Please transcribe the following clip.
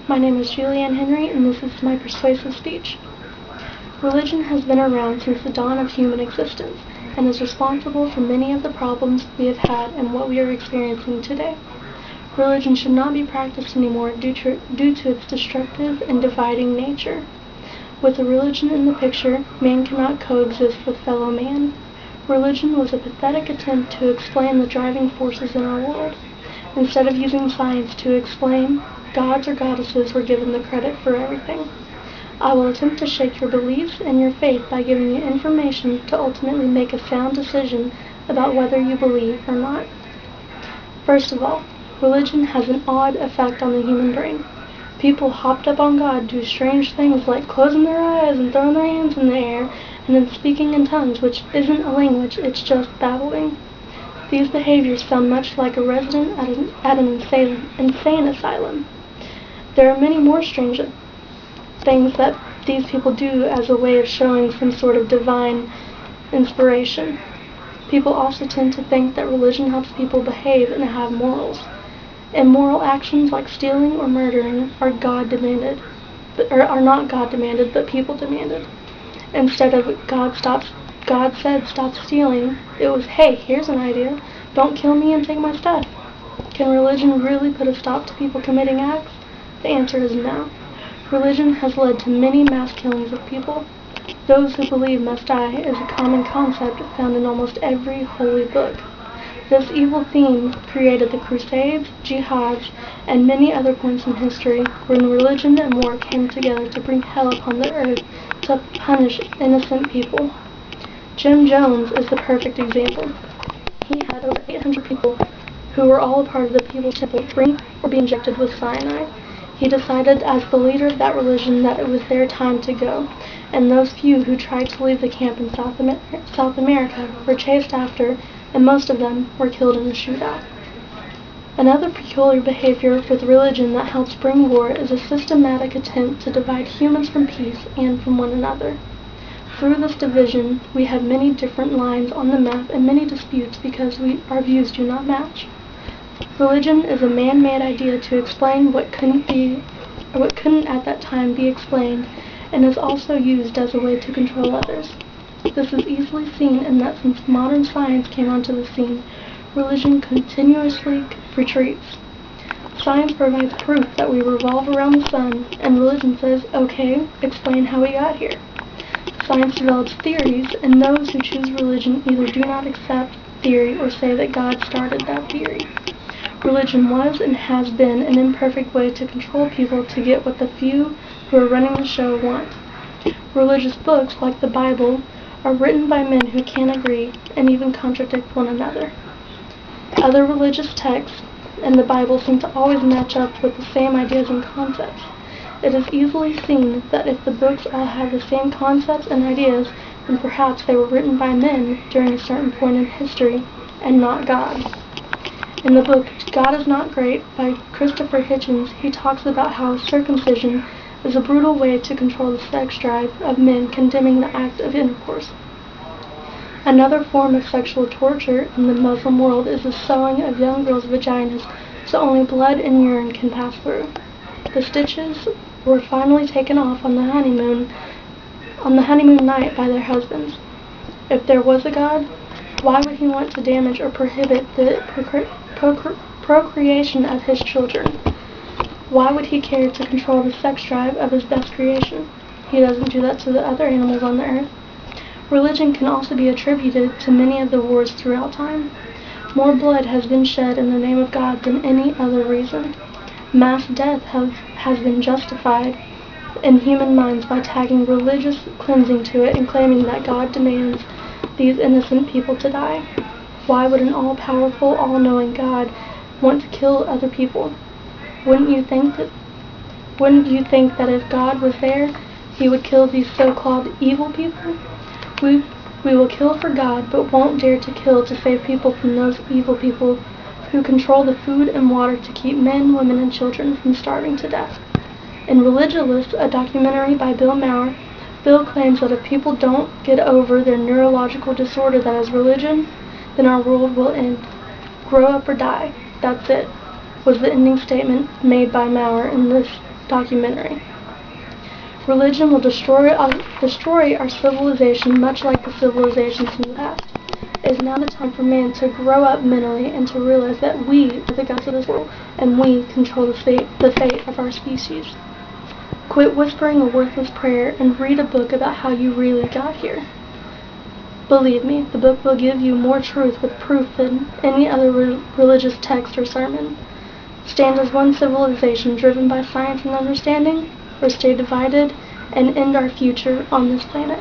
My name is Julianne Henrie, and this is my persuasive speech. Religion has been around since the dawn of human existence, and is responsible for many of the problems we have had and what we are experiencing today. Religion should not be practiced anymore due to its destructive and dividing nature. With a religion in the picture, man cannot coexist with fellow man. Religion was a pathetic attempt to explain the driving forces in our world. Instead of using science to explain, gods or goddesses were given the credit for everything. I will attempt to shake your beliefs and your faith by giving you information to ultimately make a sound decision about whether you believe or not. First of all, religion has an odd effect on the human brain. People hopped up on God do strange things like closing their eyes and throwing their hands in the air and then speaking in tongues, which isn't a language, it's just babbling. These behaviors sound much like a resident at an insane asylum. There are many more strange things that these people do as a way of showing some sort of divine inspiration. People also tend to think that religion helps people behave and have morals. Immoral actions like stealing or murdering are not God demanded, but people demanded. Instead of God said stop stealing, it was, hey, here's an idea, don't kill me and take my stuff. Can religion really put a stop to people committing acts? The answer is no. Religion has led to many mass killings of people. Those who believe must die is a common concept found in almost every holy book. This evil theme created the Crusades, Jihads, and many other points in history when religion and war came together to bring hell upon the earth to punish innocent people. Jim Jones is the perfect example. He had over 800 people who were all a part of the People's Temple bring or be injected with cyanide. He decided as the leader of that religion that it was their time to go, and those few who tried to leave the camp in South America were chased after, and most of them were killed in a shootout. Another peculiar behavior with religion that helps bring war is a systematic attempt to divide humans from peace and from one another. Through this division, we have many different lines on the map and many disputes because our views do not match. Religion is a man-made idea to explain what couldn't at that time be explained, and is also used as a way to control others. This is easily seen in that since modern science came onto the scene, religion continuously retreats. Science provides proof that we revolve around the sun, and religion says, okay, explain how we got here. Science develops theories, and those who choose religion either do not accept theory or say that God started that theory. Religion was and has been an imperfect way to control people to get what the few who are running the show want. Religious books, like the Bible, are written by men who can't agree and even contradict one another. Other religious texts and the Bible seem to always match up with the same ideas and concepts. It is easily seen that if the books all have the same concepts and ideas, then perhaps they were written by men during a certain point in history and not God. In the book God is Not Great by Christopher Hitchens, he talks about how circumcision is a brutal way to control the sex drive of men, condemning the act of intercourse. Another form of sexual torture in the Muslim world is the sewing of young girls' vaginas so only blood and urine can pass through. The stitches were finally taken off on the honeymoon night by their husbands. If there was a God, why would he want to damage or prohibit the procreation of his children? Why would he care to control the sex drive of his best creation? He doesn't do that to the other animals on the earth. Religion can also be attributed to many of the wars throughout time. More blood has been shed in the name of God than any other reason. Mass death has been justified in human minds by tagging religious cleansing to it and claiming that God demands these innocent people to die. Why would an all-powerful, all-knowing God want to kill other people? Wouldn't you think that if God was there, he would kill these so-called evil people? We will kill for God, but won't dare to kill to save people from those evil people who control the food and water to keep men, women, and children from starving to death. In Religulous, a documentary by Bill Maher, Bill claims that if people don't get over their neurological disorder that is religion, then our world will end. Grow up or die. That's it, was the ending statement made by Maher in this documentary. Religion will destroy our civilization, much like the civilizations in the past. It is now the time for man to grow up mentally and to realize that we are the gods of this world and we control the fate of our species. Quit whispering a worthless prayer and read a book about how you really got here. Believe me, the book will give you more truth with proof than any other religious text or sermon. Stand as one civilization driven by science and understanding, or stay divided and end our future on this planet.